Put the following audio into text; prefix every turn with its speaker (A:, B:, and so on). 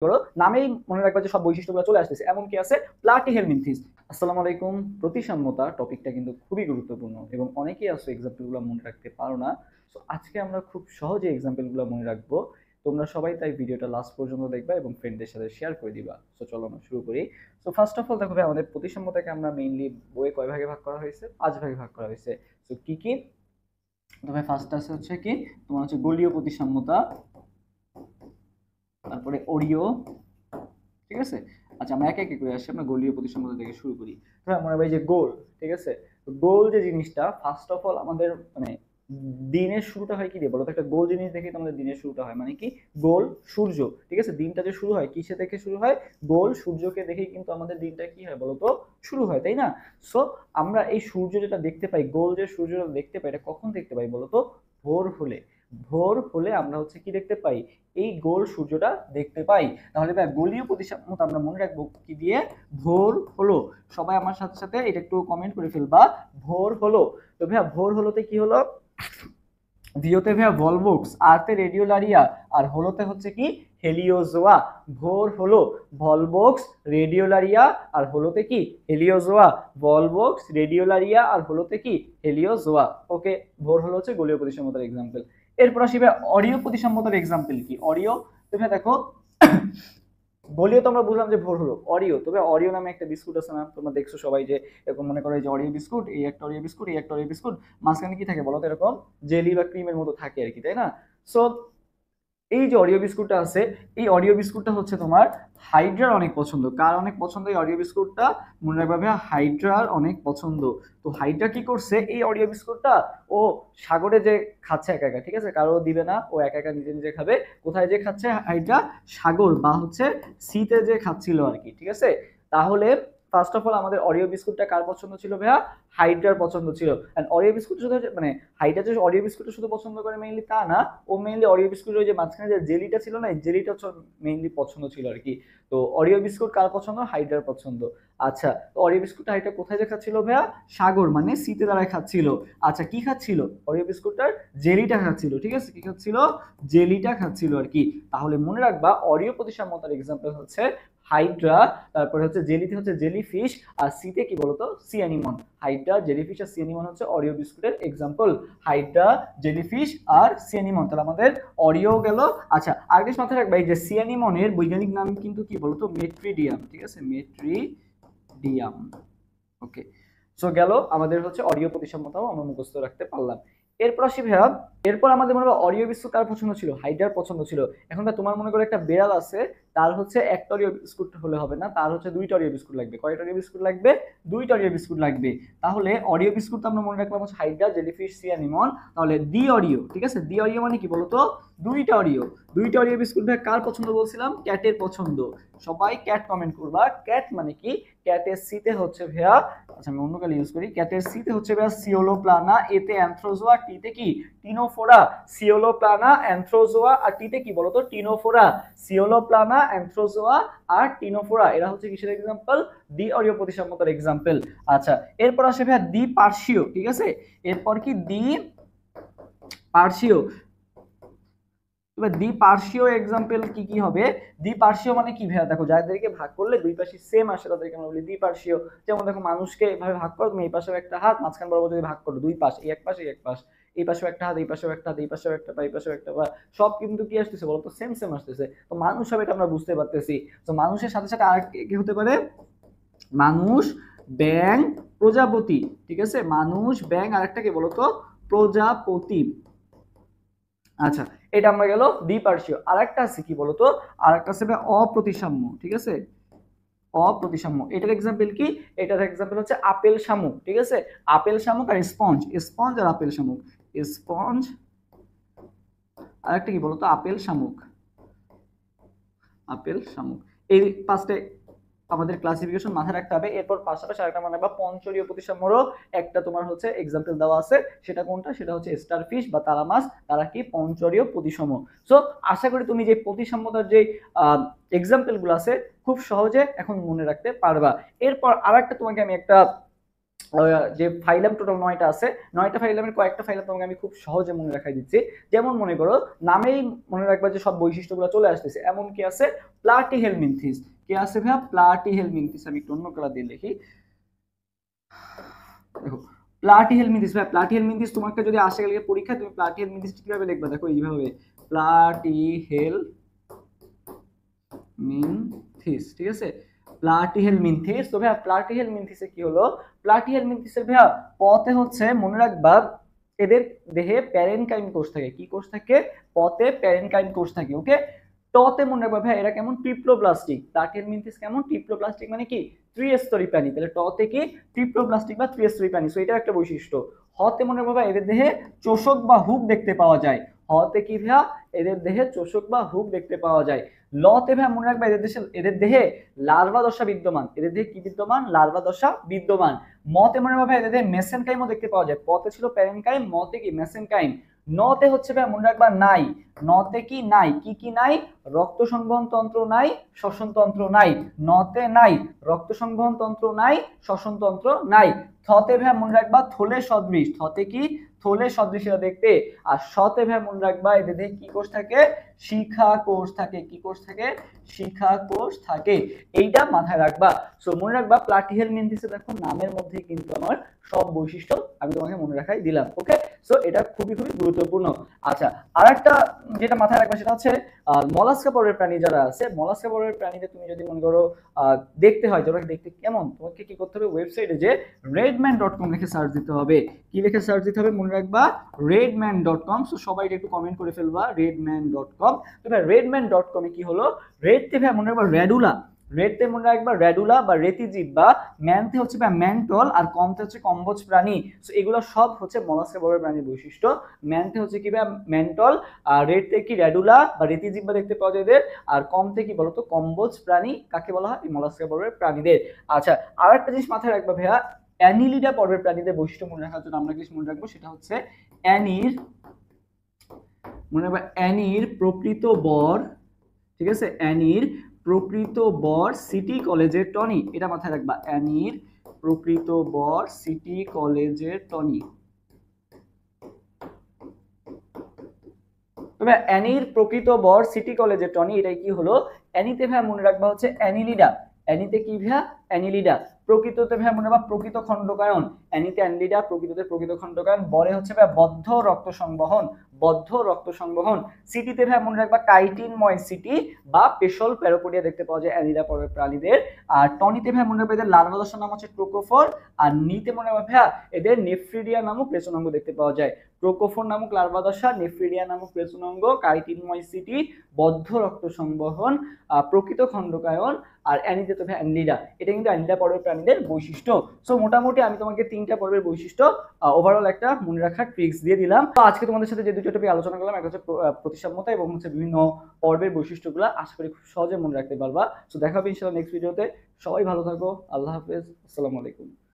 A: করো, নামেই মনে রাখবা যে সব বৈশিষ্ট্যগুলো চলে আসতেছে। এমন কি আছে প্লাটিহেলমিনথিস। আসসালামু আলাইকুম। প্রতিসাম্যতা টপিকটা কিন্তু খুবই গুরুত্বপূর্ণ এবং অনেকেই আছে এক্সাম্পলগুলো মনে রাখতে পারো না। সো আজকে আমরা খুব সহজে এক্সাম্পলগুলো মনে রাখবো। তোমরা সবাই তাই ভিডিওটা লাস্ট পর্যন্ত দেখবা এবং ফ্রেন্ডদের সাথে শেয়ার করে দিবা। সো চলো আমরা শুরু করি। সো ফার্স্ট অফ অল দেখো ভাই, আমাদের প্রতিসাম্যতাকে আমরা মেইনলি বইয়ে কয় ভাগে ভাগ করা হয়েছে? 5 ভাগে ভাগ করা হয়েছে। সো কি কি? তবে ফার্স্ট আছে হচ্ছে কি তোমার হচ্ছে গোলীয় প্রতিসাম্যতা, তারপরে অরীয়, ঠিক আছে। আচ্ছা আমরা একে একে করে আসি, আমরা গোলীয় প্রতিসাম্যতা থেকে শুরু করি। হ্যাঁ মনে ভাই যে গোল, ঠিক আছে। তো গোল যে জিনিসটা ফার্স্ট অফ অল আমাদের মানে দিনের শুরুটা হয় কি দিয়ে বলো তো? একটা গোল জিনিস দেখে তো আমাদের দিনের শুরুটা হয়, মানে কি গোল সূর্য, ঠিক আছে। দিনটা যে শুরু হয় কিসে থেকে শুরু হয়? গোল সূর্যকে দেখেই কিন্তু আমাদের দিনটা কি হয় বলো তো? শুরু হয়, তাই না? সো আমরা এই সূর্য যেটা দেখতে পাই, গোল যে সূর্যটা দেখতে পাই, এটা কখন দেখতে পাই বলো তো? ভোর হলে। ভোর হলে আমরা হচ্ছে কি দেখতে পাই? এই গোল সূর্যটা দেখতে পাই। তাহলে ভাই গোলীয় প্রতিসাম্যতা আমরা মনে রাখবো কি দিয়ে? ভোর হলো। সবাই আমার সাথে সাথে এটা একটু কমেন্ট করে ফেলবা, ভোর হলো। তো ভাইয়া ভোর হলোতে কি হলো? ভিওতে ভাইয়া ভলভক্স, আর্তে রেডিওলারিয়া, আর হলোতে হচ্ছে কি হেলিওজোয়া। ভোর হলো ভলভক্স, রেডিওলারিয়া, আর হলোতে কি হেলিওজোয়া। ভলভক্স, রেডিওলারিয়া, আর হলোতে কি হেলিওজোয়া। ওকে, ভোর হলো হচ্ছে গোলীয় প্রতিসাম্যতার এক্সাম্পল। এরপর আসি ভাই অরীয় প্রতিসাম্যতার এক্সাম্পল কি? অরীয়, তুমি দেখো গোলীয় তো আমরা বুঝলাম যে ভোর হলো। অরিও, তবে অরিও নামে একটা বিস্কুট আছে না, তোমরা দেখছো সবাই যে এরকম মনে করো যে অরিও বিস্কুট, এই একটা অরিও বিস্কুট, এই একটা অরিও বিস্কুট, মাঝখানে কি থাকে বলো তো? এরকম জেলি বা ক্রিমের মতো থাকে আর কি, তাই না? সো এই যে অরিও বিস্কুটটা আছে, এই অরিও বিস্কুটটা হচ্ছে তোমার হাইড্রার অনেক পছন্দ। কার অনেক পছন্দ এই অরিও বিস্কুটটা? মনে রাখবে ভাইয়া, হাইড্রার অনেক পছন্দ। তো হাইড্রা কি করছে এই অরিও বিস্কুটটা? ও সাগরে যে খাচ্ছে একা একা, ঠিক আছে, কারো দিবে না, ও একা একা নিজে নিজে খাবে। কোথায় যে খাচ্ছে হাইড্রা? সাগর বা হচ্ছে সিতে যে খাচ্ছিল আর কি, ঠিক আছে। তাহলে ফার্স্ট অফ অল আমাদের অরিও বিস্কুটটা কার পছন্দ ছিল ভাইয়া? হাইড্রার পছন্দ ছিল। এন্ড অরিও বিস্কুট শুধু মানে হাইড্রা যে অরিও বিস্কুট শুধু পছন্দ করে মেইনলি তা না, ও মেইনলি অরিও বিস্কুটের যে মাঝখানে যে জেলিটা ছিল না, এই জেলিটা হচ্ছে মেইনলি পছন্দ ছিল আর কি। তো অরিও বিস্কুট কার পছন্দ? হাইড্রার পছন্দ। আচ্ছা, তো অরিও বিস্কুটটা হাইড্রা কোথায় যে খাচ্ছিল ভাইয়া? সাগর মানে সিতে দাঁড়ায় খাচ্ছিল। আচ্ছা কি খাচ্ছিল? অরিও বিস্কুটটার জেলিটা খাচ্ছিল, ঠিক আছে। কি খাচ্ছিল? জেলিটা খাচ্ছিল আর কি। তাহলে মনে রাখবা অরিও প্রতিসাম্যতার এক্সাম্পল হচ্ছে হাইড্রা, তারপরে হচ্ছে জেলিতে হচ্ছে জেলিফিশ, আর সিতে কি বলতো? Sea anemone. হাইড্রা, জেলিফিশ আর সি অ্যানিমন হচ্ছে অরিও বিস্কুটের এক্সাম্পল। হাইড্রা, জেলিফিশ আর সি অ্যানিমন, তাহলে আমাদের অরিও গেল। আচ্ছা আর কিছু মাথায় রাখবা, এই যে সি অ্যানিমনের বৈজ্ঞানিক নাম কিন্তু কি বলতো? মেট্রিডিয়াম, ঠিক আছে, মেট্রিডিয়াম। ওকে, সো গেল আমাদের হচ্ছে অডিও প্রতিসাম্যতাও আমরা মুখস্থ রাখতে পারলাম। এরপর আসি ভাইয়া, এরপর আমাদের মনে হয় অডিও বিস্কুট কার পছন্দ ছিল? হাইড্রার পছন্দ ছিল। এখন তোমার মনে করো একটা বেড়াল আছে, তার হচ্ছে একটা অডিও বিস্কুট হলে হবে না, তার হচ্ছে দুইটা অডিও বিস্কুট লাগবে। কয়টা অডিও বিস্কুট লাগবে? দুইটা অডিও বিস্কুট লাগবে। তাহলে অডিও বিস্কুট আমরা মনে রাখলাম হচ্ছে হাইড্রা, জেলিফিশ, সি অ্যানিমন। তাহলে দি অডিও, ঠিক আছে। দি অডিও মানে কি বলতো? দুইটা অডিও। দুইটা অডিও বিস্কুট ভাই কার পছন্দ বলছিলাম? ক্যাটের পছন্দ। সবাই ক্যাট কমেন্ট করবা। ক্যাট মানে কি? ক্যাটের সিতে হচ্ছে ভাইয়া, আচ্ছা আমি অন্য কালে ইউজ করি, ক্যাটের সিতে হচ্ছে ভাইয়া সিওলোপ্লানা, এতে অ্যানথ্রোজোয়া, টিতে কি? টিনোফোরা। সিওলোপ্লানা, অ্যানথ্রোজোয়া, আর টিতে কি বলতো? টিনোফোরা। সিওলোপ্লানা, অ্যানথ্রোজোয়া আর টিনোফোরা, এরা হচ্ছে কিসের এক্সাম্পল? দ্বি অরীয় প্রতিসাম্যতার এক্সাম্পল। আচ্ছা এরপর আসে ভাইয়া দ্বি পার্শ্বীয়, ঠিক আছে। এরপর কি? দ্বি পার্শ্বীয়। এবার দ্বিপার্শ্বীয় এক্সাম্পল কি কি হবে? দ্বিপার্শ্বীয় মানে কি ভাইয়া? দেখো যাদেরকে ভাগ করলে দুই পাশে সেম আসে তাদেরকে আমরা বলি দ্বিপার্শ্বীয়। যেমন দেখো মানুষকে এভাবে ভাগ করো তুমি, এই পাশেও একটা হাত, মাঝখান বরাবর যদি ভাগ করো দুই পাশ, এই এক পাশ এই এক পাশ, এই পাশেও একটা হাত, এই পাশেও একটা হাত, এই পাশেও একটা পা, এই পাশেও একটা পা, সব কিন্তু কি আসতেছে বলতো? সেম সেম আসতেছে। তো মানুষ হবে এটা আমরা বুঝতে পারতেছি। তো মানুষের সাথে সাথে আর কি হতে পারে? মানুষ, ব্যাং, প্রজাপতি, ঠিক আছে। মানুষ, ব্যাং, আরেকটা কি বলতো? প্রজাপতি। আচ্ছা এটা আমরা গেল দ্বিপার্শ্বীয়। আরেকটা আছে কি বলতো? আরেকটা আছে অপ্রতিসাম্য, ঠিক আছে। অপ্রতিসাম্য, এটার এক্সাম্পল কি? এটার এক্সাম্পল হচ্ছে আপেল শামুক, ঠিক আছে। আপেল শামুক আর স্পঞ্জ, স্পঞ্জ আর আপেল শামুক, স্পঞ্জ। আরেকটা কি বলতো? আপেল শামুক, আপেল শামুক। এই পাঁচটা আমাদের ক্লাসিফিকেশন মাথায় রাখতে হবে। এরপর পাশাপাশি আরেকটা মানে বা পঞ্চরীয় প্রতিসাম্যরও একটা তোমার হচ্ছে এক্সাম্পল দেওয়া আছে। সেটা কোনটা? সেটা হচ্ছে স্টারফিশ বা তারা মাছ, তারা কি পঞ্চরীয় প্রতিসাম্য। সো আশা করি তুমি যে প্রতিসাম্যতার যে এক্সাম্পল গুলো আছে খুব সহজে এখন মনে রাখতে পারবা। এরপর আরেকটা তোমাকে আমি একটা যে ফাইলাম টোটাল 9টা আছে, 9টা ফাইলামের কয়েকটা ফাইলাম তোমাকে আমি খুব সহজে মনে রাখাই দিচ্ছি। যেমন মনে করো নামেই মনে রাখবা যে সব বৈশিষ্ট্যগুলো চলে আসতেছে। এমন কি আছে, প্লাটিহেলমিনথিস। কি আছে ভাইয়া? প্লাটিহেলমিনথিস। আমি একটু অন্য কালার দিয়ে লিখি, দেখো প্লাটিহেলমিনথিস। ভাই প্লাটিহেলমিনথিস তোমাকে যদি আসে গেলে পরীক্ষা, তুমি প্লাটিহেলমিনথিস কিভাবে লিখবা দেখো এইভাবে, প্লাটিহেলমিনথিস, ঠিক আছে, প্লাটিহেলমিনথিস। তো ভাইয়া প্লাটিহেলমিনথিসে কি হলো, প্লাটিহেলমিনথিসের ভাইয়া পথে হচ্ছে মনে রাখবা এদের দেহে প্যারেনকাইম কোষ থাকে। কি কোষ থাকে? পথে প্যারেনকাইম কোষ থাকে। ওকে, টতে মনে রাখবা ভাই এরা কেমন? ট্রিপ্লোপ্লাস্টিক। প্লাটিহেলমিনথিস কেমন? ট্রিপ্লোপ্লাস্টিক মানে কি? ত্রিস্তরী প্রাণী। তাহলে টতে কি? ট্রিপ্লোপ্লাস্টিক বা ত্রিস্তরী প্রাণী। সো এটা একটা বৈশিষ্ট্য। হতে মনে রাখবা এদের দেহে চোষক বা হুক দেখতে পাওয়া যায়। হতে কি ভাইয়া? এদের দেহে চোষক বা হুক দেখতে পাওয়া যায়। লতে ভাইয়া মনে রাখবা এদের দেহে লার্ভা দশা বিদ্যমান। এদের দেহে কি বিদ্যমান? লার্ভা দশা বিদ্যমান। মতে মনে রাখবা এদের দেহে মেসেনকাইমও দেখতে পাওয়া যায়। পথে ছিল প্যারেনকাইম, মতে কি? মেসেনকাইম। নতে হচ্ছে ভাইয়া মনে রাখবা নাই। নতে কি? নাই। কি কি নাই? রক্ত সংবহন তন্ত্র নাই, শ্বসন তন্ত্র নাই। নতে নাই, রক্ত সংবহন তন্ত্র নাই, শ্বসন তন্ত্র নাই। থতে ভাইয়া মনে রাখবা থলে সদৃশ। থতে কি? থলে সদৃশ এরা দেখতে। আর শতে ভাইয়া মনে রাখবা এদের দেহে কি কোষ থাকে? শিখা কোষ থাকে। কি কোষ থাকে? শিখা কোষ থাকে। এইটা মাথায় রাখবা। সো মনে রাখবা প্লাটিহেলমিনথিসে দেখো নামের মধ্যে কিন্তু আমার সব বৈশিষ্ট্য আমি তোমাকে মনে রাখাই দিলাম। ওকে, সো এটা খুবই খুবই গুরুত্বপূর্ণ। আচ্ছা, আরেকটা যেটা মাথায় রাখবা সেটা হচ্ছে মলাস্কা পর্বের প্রাণী যারা আছে, মলাস্কা পর্বের প্রাণীদের তুমি যদি মনে করো দেখতে হয় যে ওরা দেখতে কেমন, তোমাকে কি করতে হবে? ওয়েবসাইটে যে redman.com লিখে সার্চ দিতে হবে। কি লিখে সার্চ দিতে হবে মনে রাখবা? redman.com। সো সবাই একটু কমেন্ট করে ফেলবা redman.com। তবে redman.com এ কি হলো, রেড তে ভাই মনে রাখবা রেডুলা। রেডতে মনে রাখবা রেডুলা বা রেতিজীব, বা ম্যানতে হচ্ছে ম্যান্টল, আর কমতে হচ্ছে কম্বোজ প্রাণী। সো এগুলো সব হচ্ছে মলাস্কা পর্বের প্রাণীর বৈশিষ্ট্য। ম্যানতে হচ্ছে কি ম্যান্টল, আর রেডতে কি রেডুলা বা রেতিজীব বা দেখতে পাওয়া যায় এদের, আর কমতে কি বলতো? কম্বোজ প্রাণী। কাকে বলা হয়? মলাস্কা পর্বের প্রাণীদের। আচ্ছা, আর একটা জিনিস মাথায় রাখবা ভাইয়া, অ্যানিলিডা পর্বের প্রাণীদের বৈশিষ্ট্য মনে রাখার জন্য আমরা কিছু মনে রাখবো, সেটা হচ্ছে অ্যানির মনে রাখবা অ্যানির প্রকৃত বর, ঠিক আছে, অ্যানির প্রকৃত বর সিটি কলেজের টনি। এটা মাথায় রাখবা, অ্যানির প্রকৃত বর সিটি কলেজের টনি। তবে অ্যানির প্রকৃত বর সিটি কলেজের টনি, এটাই কি হলো? অ্যানিতে ভাই মনে রাখবা হচ্ছে অ্যানিলিডা। অ্যানিতে কি ভাইয়া? অ্যানিলিডা। প্রকৃততে ভাই মনে রাখবা প্রকৃত খণ্ডকায়ন। অ্যানিতে অ্যানিলিডা, প্রকৃততে প্রকৃত খণ্ডকায়ন। বরে হচ্ছে ভাই বদ্ধ রক্ত সংবহন, বদ্ধ রক্ত সংবহন। সিটিতে ভাই মনে রাখবা কাইটিনময় সিটি বা পেশল প্যারোপোডিয়া দেখতে পাওয়া যায় অ্যানিলিডা পর্বের প্রাণীদের। আর টনিতে ভাই মনে রাখবা এদের লার্ভা দশার নাম হচ্ছে ট্রোকোফোর। আর নিতে মনে রাখবা ভাইয়া এদের নেফ্রিডিয়া নামক রেচনাঙ্গ দেখতে পাওয়া যায়। ট্রোকোফোর নামক লার্ভা দশা, নেফ্রিডিয়া নামক রেচনাঙ্গ, কাইটিনময় সিটি, বদ্ধ রক্ত সংবহন, প্রকৃত খণ্ডকায়ন, আর অ্যানিতে তো অ্যানিলিডা। এটা কিন্তু অ্যানিলিডা পর্বের প্রাণীদের বৈশিষ্ট্য। সো মোটামুটি আমি তোমাকে 3টা পর্বের বৈশিষ্ট্য ওভারঅল একটা মনে রাখার ট্রিক্স দিয়ে দিলাম। তো আজকে তোমাদের সাথে যে দুটো টপিক আলোচনা করলাম, একটা হচ্ছে প্রতিসাম্যতা এবং হচ্ছে বিভিন্ন পর্বের বৈশিষ্ট্যগুলো, আশা করি খুব সহজে মনে রাখতে পারবা। সো দেখা হবে ইনশাআল্লাহ নেক্সট ভিডিওতে। সবাই ভালো থাকো, আল্লাহ হাফেজ, আসসালামু আলাইকুম।